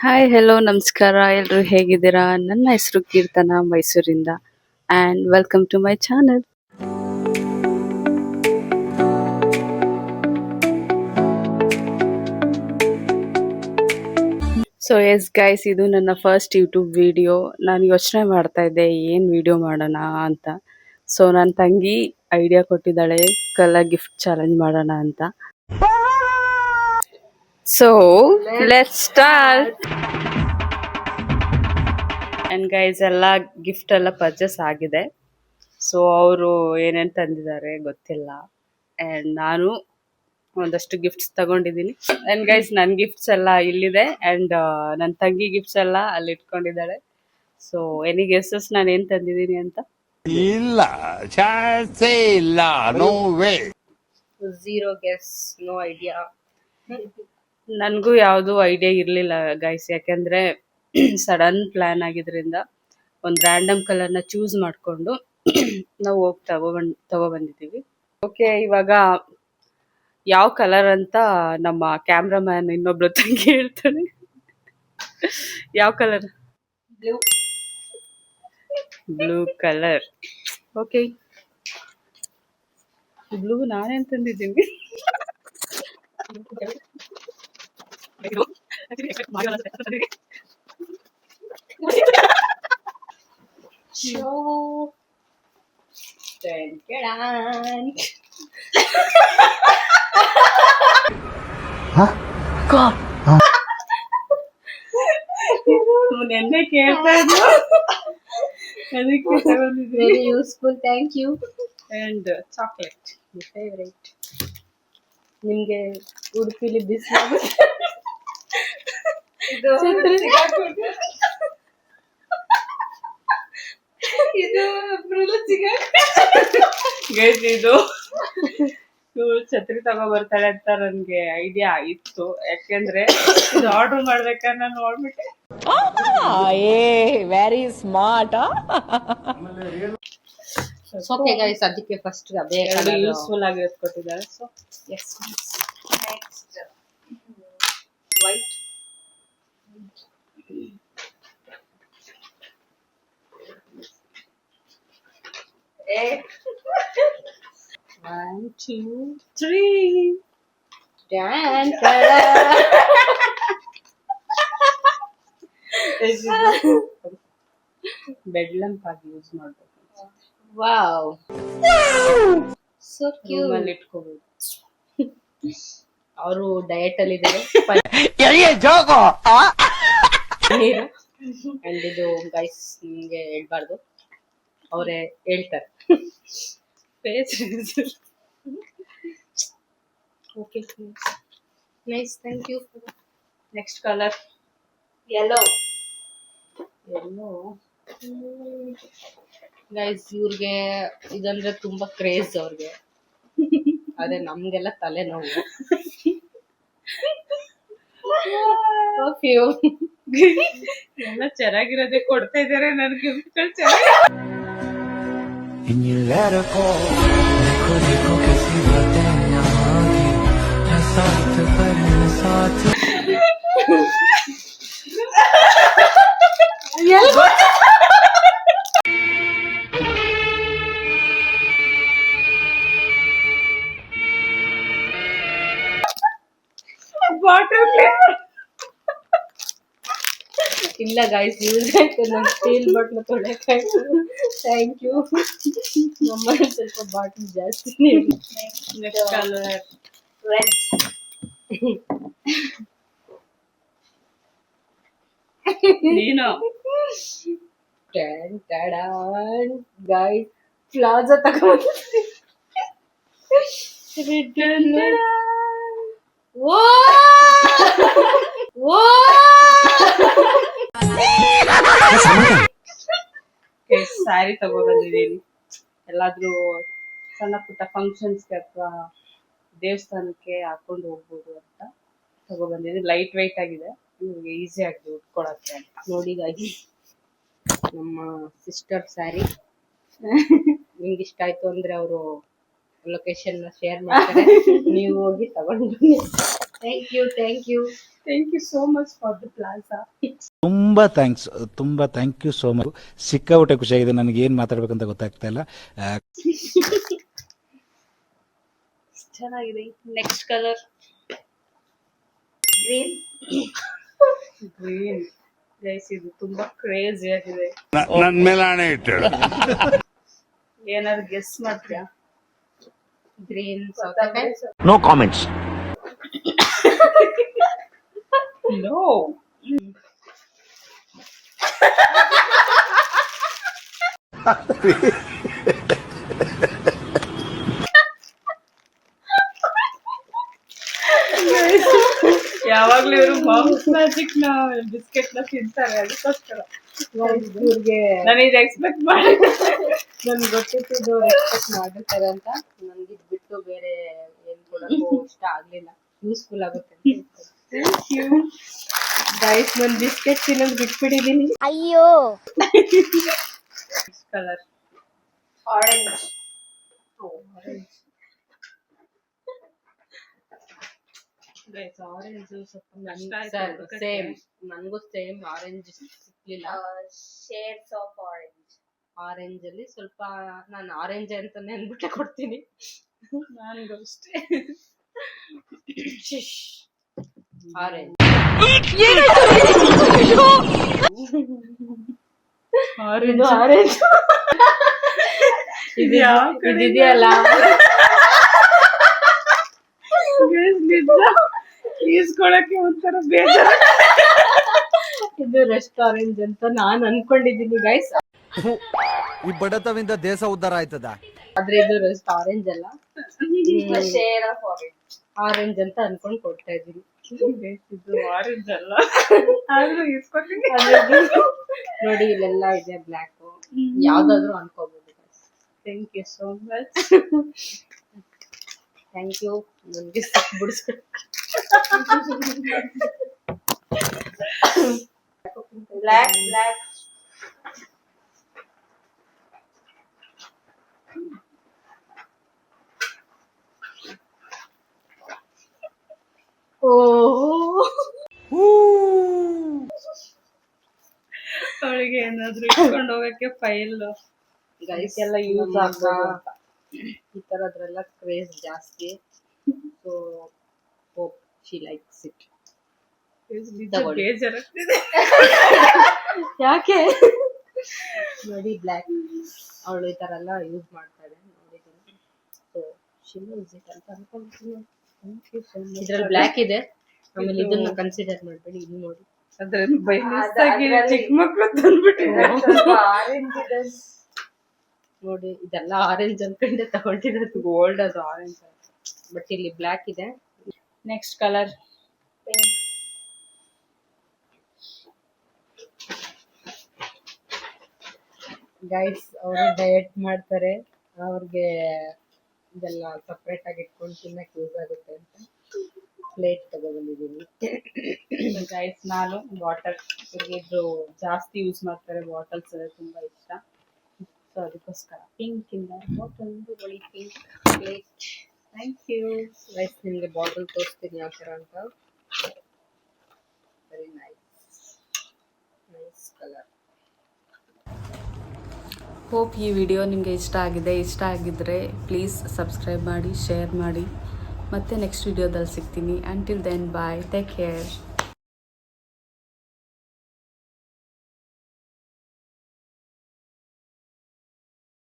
Hi hello ನಮಸ್ಕಾರ ಎಲ್ಲರೂ ಹೇಗಿದ್ದೀರಾ? ನನ್ನ ಹೆಸರು ಕೀರ್ತನ ಮೈಸೂರಿಂದ and welcome to my channel. So yes guys, ಇದು ನನ್ನ ಫಸ್ಟ್ ಯೂಟ್ಯೂಬ್ ವಿಡಿಯೋ. ನಾನು ಯೋಚನೆ ಮಾಡ್ತಾ ಇದ್ದೆ ಏನು ವಿಡಿಯೋ ಮಾಡೋಣ ಅಂತ. ಸೊ ನನ್ನ ತಂಗಿ ಐಡಿಯಾ ಕೊಟ್ಟಿದ್ದಾಳೆ ಕಲರ್ ಗಿಫ್ಟ್ ಚಾಲೆಂಜ್ ಮಾಡೋಣ ಅಂತ. So let's start. And guys ಎಲ್ಲ ಗಿಫ್ಟ್ ಎಲ್ಲ ಪರ್ಚೇಸ್ ಆಗಿದೆ. ಸೊ ಅವರು ಏನೇನು ತಂದಿದ್ದಾರೆ ಗೊತ್ತಿಲ್ಲ. ಆ್ಯಂಡ್ ನಾನು ಒಂದಷ್ಟು ಗಿಫ್ಟ್ಸ್ ತಗೊಂಡಿದ್ದೀನಿ. ಆ್ಯಂಡ್ ಗೈಸ್ ನನ್ನ ಗಿಫ್ಟ್ಸ್ ಎಲ್ಲ ಇಲ್ಲಿದೆ ಆ್ಯಂಡ್ ನನ್ನ ತಂಗಿ ಗಿಫ್ಟ್ಸ್ ಎಲ್ಲ ಅಲ್ಲಿ ಇಟ್ಕೊಂಡಿದ್ದಾಳೆ. ಸೊ ಎನಿ ಗೆಸಸ್ ನಾನು ಏನು ತಂದಿದ್ದೀನಿ ಅಂತ? ಇಲ್ಲ, ಚಾನ್ಸೇ ಇಲ್ಲ, no way. Zero guess, no idea. ನನಗೂ ಯಾವುದೂ ಐಡಿಯಾ ಇರಲಿಲ್ಲ ಗೈಸ್, ಯಾಕೆಂದರೆ ಸಡನ್ ಪ್ಲ್ಯಾನ್ ಆಗಿದ್ರಿಂದ ಒಂದು ರ್ಯಾಂಡಮ್ ಕಲರ್ನ ಚೂಸ್ ಮಾಡಿಕೊಂಡು ನಾವು ಹೋಗಿ ತಗೊಬಂದಿದ್ದೀವಿ. ಓಕೆ, ಇವಾಗ ಯಾವ ಕಲರ್ ಅಂತ ನಮ್ಮ ಕ್ಯಾಮ್ರಾಮ್ಯಾನ್ ಇನ್ನೊಬ್ರು ತಂಗಿ ಹೇಳ್ತಾನೆ. ಯಾವ colour? Blue. Blue colour. Okay, blue ನಾನೇನು ತಂದಿದ್ದೀನಿ? ನೆನ್ನೆ ಕೇಳ್ತಾ ಇದ್ದು ಅದಕ್ಕೆ ತಗೊಂಡಿದ್ದೀನಿ. Very useful, thank you. And chocolate favourite. ನಿಮ್ಗೆ ಉಡುಪಿಲಿ ಬಿಸಿ ಇದು ಗೈಸ್, ಇದು ಛತ್ರಿ ತಗೋ ಬರ್ತಾಳೆ ಅಂತ ನನ್ಗೆ ಐಡಿಯಾ ಇತ್ತು. ಯಾಕೆಂದ್ರೆ ಇದು ಆರ್ಡರ್ ಮಾಡ್ಬೇಕಾದ್ರೆ ನಾನು ನೋಡ್ಬಿಟ್ಟೆ. Very smart. ಓಕೆ ಗೈಸ್, ಅದಕ್ಕೆ ಫಸ್ಟ್ ಎರಡು ಯೂಸ್ಫುಲ್ ಆಗಿರೋದು ಕೊಟ್ಟಿದ್ದಾರೆ. So yes, next white. One, two, three. Bed lamp ಆಗಿ ಯೂಸ್ ಮಾಡ್ಬೇಕು. Wow, so cute. ರೂಮಲ್ಲಿ ಇಟ್ಕೋಬಹುದು. ಅವರು ಡಯಟ್ ಅಲ್ಲಿ ಇದ್ದಾರೆ. ನೀರು ಅಂಡ್ ಇದು ಗೈಸ್ ನಿಮ್ಗೆ ಹೇಳ್ಬಾರ್ದು, ಅವರೇ ಹೇಳ್ತಾರೆ. Okay, nice, thank you. Next colour yellow. Yellow. Guys ಇವ್ರಿಗೆ ಇದಂದ್ರೆ ತುಂಬಾ ಕ್ರೇಜ್ ಅವ್ರಿಗೆ. ಅದೇ ನಮ್ಗೆಲ್ಲ ತಲೆನೋವು. ಓಕೆ, ಎಲ್ಲ ಚೆನ್ನಾಗಿರೋದೇ ಕೊಡ್ತಾ ಇದಾರೆ ನನಗೆ ಗಿಫ್ಟ್ಗಳು. ಚೆನ್ನಾಗಿ ಬಾಟಲ್ ಇಲ್ಲ ಗೈಸ್, ಯೂಸ್ ಆಯ್ತು. ನಮ್ಮ ಸ್ಟೀಲ್ ಬಾಟ್ಲ್ ತೊಳೆಕಾಯ್ತು. Thank you. ನಮ್ಮಲ್ಲಿ ಸ್ವಲ್ಪ ಬಾಟಲ್ ಜಾಸ್ತಿ. Next colour red. ನೀನು ಗೈಸ್ ಪ್ಲಾಜಾ ತಗೊಂಡು ಸ್ಯಾರಿ ತಗೊಬಂದಿದ್ದೀನಿ. ಎಲ್ಲಾದ್ರೂ ಸಣ್ಣ ಪುಟ್ಟ ಫಂಕ್ಷನ್ಸ್ಗೆ ಅಥವಾ ದೇವಸ್ಥಾನಕ್ಕೆ ಹಾಕೊಂಡು ಹೋಗ್ಬೋದು ಅಂತ ತಗೊಬಂದಿದ್ದೀನಿ. ಲೈಟ್ ವೆಯ್ಟ್ ಆಗಿದೆ, ನಿಮಗೆ ಈಸಿ ಆಗಿದೆ ಉಟ್ಕೊಳಕ್ಕೆ ಅಂತ. ನೋಡಿ ಗೈಸ್, ನಮ್ಮ ಸಿಸ್ಟರ್ ಸ್ಯಾರಿ. ನಿಮ್ಗೆ ಇಷ್ಟ ಆಯ್ತು ಅಂದ್ರೆ ಅವರು ಲೊಕೇಶನ್ ಶೇರ್ ಮಾಡ್ತಾರೆ, ನೀವು ಹೋಗಿ ತಗೊಂಡು ಬನ್ನಿ. Thank you thank you so much for the plaza. ತುಂಬ ಥ್ಯಾಂಕ್ ಯು ಸೋ ಮಚ್. ಸಿಕ್ಕಾಪಟ್ಟೆ ಖುಷಿಯಾಗಿದೆ. ನನಗೆ ಏನು ಮಾತಾಡ್ಬೇಕಂತ ಗೊತ್ತಾಗ್ತಾ ಇಲ್ಲ. ಚೆನ್ನಾಗಿದೆ. Next colour green. Green guys, ಇದು ತುಂಬಾ ಕ್ರೇಜಿ ಆಗಿದೆ. ನನ್ ಮೇಲೆ ಹಣೆ ಇಟ್ಟು ಏನಾದ್ರು ಗೆಸ್ ಮಾಡ್ತೀಯಾ? Green No comments. ನೋ. ಯಾವಾಗ್ಲೂ ಇವರು ಮಾಮ್ಸ್ ಮ್ಯಾಜಿಕ್ ನ ಬಿಸ್ಕೆಟ್ ನ ತಿಂತಾರೆ, ಅದಕ್ಕೋಸ್ಕರ ಇವ್ರಿಗೆ ನಾನು ಇದು ಎಕ್ಸ್ಪೆಕ್ಟ್ ಮಾಡಿದ್ದೆ. ನನ್ಗೆ ಗೊತ್ತಿತ್ತು ಇದು ಎಕ್ಸ್ಪೆಕ್ಟ್ ಮಾಡಿರ್ತಾರೆ ಅಂತ. ನನ್ಗೆ ಇದು ಬಿಟ್ಟು ಬೇರೆ ಏನ್ ಕೊಡೋಕ್ಕೂ ಇಷ್ಟ ಆಗ್ಲಿಲ್ಲ. ಯೂಸ್ಫುಲ್ ಆಗುತ್ತೆ. Thank you guys. ನಾನು ಬಿಸ್ಕೆಟ್ ತಿನ್ನೋದು ಬಿಟ್ಬಿಟ್ಟಿದೀನಿ. ಅಯ್ಯೋ ಕಲರ್ ಆರೆಂಜ್. ಗೈಸ್, ಆರೆಂಜ್ ಸ್ವಲ್ಪ ಸೇಮ್ ನನ್ಗೂ ಸೇಮ್ ಆರೆಂಜ್ ಸಿಕ್ಲಿಲ್ಲ. Shades of orange. ಆರೆಂಜ್ ಅಲ್ಲಿ ಸ್ವಲ್ಪ ನಾನು ಆರೆಂಜ್ ಅಂತಾನೆ ಅನ್ಬಿಟ್ಟೆ ಕೊಡ್ತೀನಿ. ನನ್ಗೂ ಅಷ್ಟೇ. ಆರೆಂಜ್ ಆರೆಂಜ್ ಆರೆಂಜ್ ಇದು ಯಾವ ಕಡೆ ಇದೆಯಲ್ಲ, ನಿಜ ಈಸ್ಕೊಳಕ್ಕೆ ಒಂಥರ ಬೇಜಾರು. ಇದು ರೆಸ್ಟ್ ಆರೆಂಜ್ ಅಂತ ನಾನ್ ಅನ್ಕೊಂಡಿದ್ದೀನಿ ಗೈಸ್. ಈ ಬಡತವಿಂದ ದೇಶ ಉದ್ಧಾರ ಆಯ್ತದ. ಆದ್ರೆ ಇದು ರೆಸ್ಟ್ ಆರೆಂಜ್ ಅಲ್ಲ, ಶೇಡ್ ಆಫ್ ಆರೆಂಜ್. ಆರೆಂಜ್ ಅಂತ ಅನ್ಕೊಂಡ್ ಕೊಡ್ತಾ ಇದ್ದೀನಿ. ಇದು ಆರೆಂಜ್ ಅಲ್ಲ, ಆದ್ರೂ ಈಸ್ಕೊತೀನಿ. ನೋಡಿ ಇಲ್ಲೆಲ್ಲ ಇದೆ ಬ್ಲ್ಯಾಕ್. ಯಾವ್ದಾದ್ರು ಅನ್ಕೋಬಹುದು. Thank you so much. Thank you. ನನ್ಗೆ ಸಿಕ್ ಬಿಡಿಸ್ಕೊ. ಬ್ಲ್ಯಾಕ್ ಅವಳಿಗೆ ಏನಾದ್ರು ಇಟ್ಕೊಂಡು ಹೋಗಕ್ಕೆ ಫೈಲ್ ಗೈಸ್ ಎಲ್ಲ ಯೂಸ್ ಆಗ್ಬೋದು ಅಂತ. ಈ ತರದ್ರೆಲ್ಲ ಕ್ರೇಜ್ ಜಾಸ್ತಿ. So hope she likes it. ತಗೊಳ್ಳಿ. ಬೇಜಾರಾಗ್ತಿದೆ. ಯಾಕೆ ನೋಡಿ ಬ್ಲ್ಯಾಕ್ ಅವಳು ಈ ತರ ಎಲ್ಲ ಯೂಸ್ ಮಾಡ್ತಾಳೆ ನೋಡಿದ್ದೀನಿ. ಸೊ ಶಿ ಯೂಸ್ ಇಟ್ ಅಂತ ಅನ್ಕೊಂತೀನಿ. ಇದ್ರಲ್ಲಿ ಬ್ಲ್ಯಾಕ್ ಇದೆ. ಆಮೇಲೆ ಇದನ್ನ ಕನ್ಸಿಡರ್ ಮಾಡ್ಬೇಡಿ. ಇದು ನೋಡಿ ಅದ್ರಲ್ಲಿ ಬೈ ಮಿಸ್ಸಾಗಿ ಚಿಕ್ಕ ಮಕ್ಳು ತಂದ್ಬಿಟ್ಟಿದ್ದಾರೆ. ಆರೆಂಜ್ ಇದೆ. ನೋಡಿ ಇದೆಲ್ಲ ಆರೆಂಜ್ ಅನ್ಕೊಂಡೆ ತಗೊಂಡಿರೋದು. ಗೋಲ್ಡ್ ಅದು ಆರೆಂಜ್, ಬಟ್ ಇಲ್ಲಿ ಬ್ಲ್ಯಾಕ್ ಇದೆ. ನೆಕ್ಸ್ಟ್ ಕಲರ್ ಗೈಸ್ ಅವರು ಡಯಟ್ ಮಾಡ್ತಾರೆ, ಅವ್ರಿಗೆ ಇದೆಲ್ಲ ಸಪ್ರೇಟ್ ಆಗಿ ಇಟ್ಕೊಂಡು ತಿನ್ನಕ್ಕೆ ಯೂಸ್ ಆಗುತ್ತೆ ಅಂತ ಪ್ಲೇಟ್ ತಗೊಬಂದಿದ್ದೀನಿ. ಗೈಸ್, ನಾನು ಬಾಟಲ್ ಇದು ಜಾಸ್ತಿ ಯೂಸ್ ಮಾಡ್ತಾರೆ. ಬಾಟಲ್ಸ್ ತುಂಬಾ ಇಷ್ಟ. ಸೊ ಅದಕ್ಕೋಸ್ಕರ ಪಿಂಕ್ ಇಂದ ಬಾಟಲ್ ತಗೊಳ್ಳಿ. Pink plate. Thank you guys. ನಿಮಗೆ ಬಾಟಲ್ ತೋರಿಸ್ತೀನಿ ಯಾವ ಥರ ಅಂತ. Very nice colour. ಹೋಪ್ ಈ ವಿಡಿಯೋ ನಿಮಗೆ ಇಷ್ಟ ಆಗಿದ್ದರೆ ಪ್ಲೀಸ್ ಸಬ್ಸ್ಕ್ರೈಬ್ ಮಾಡಿ, ಶೇರ್ ಮಾಡಿ. ಮತ್ತೆ ನೆಕ್ಸ್ಟ್ ವಿಡಿಯೋದಲ್ಲಿ ಸಿಗ್ತೀನಿ. Until then bye, take care.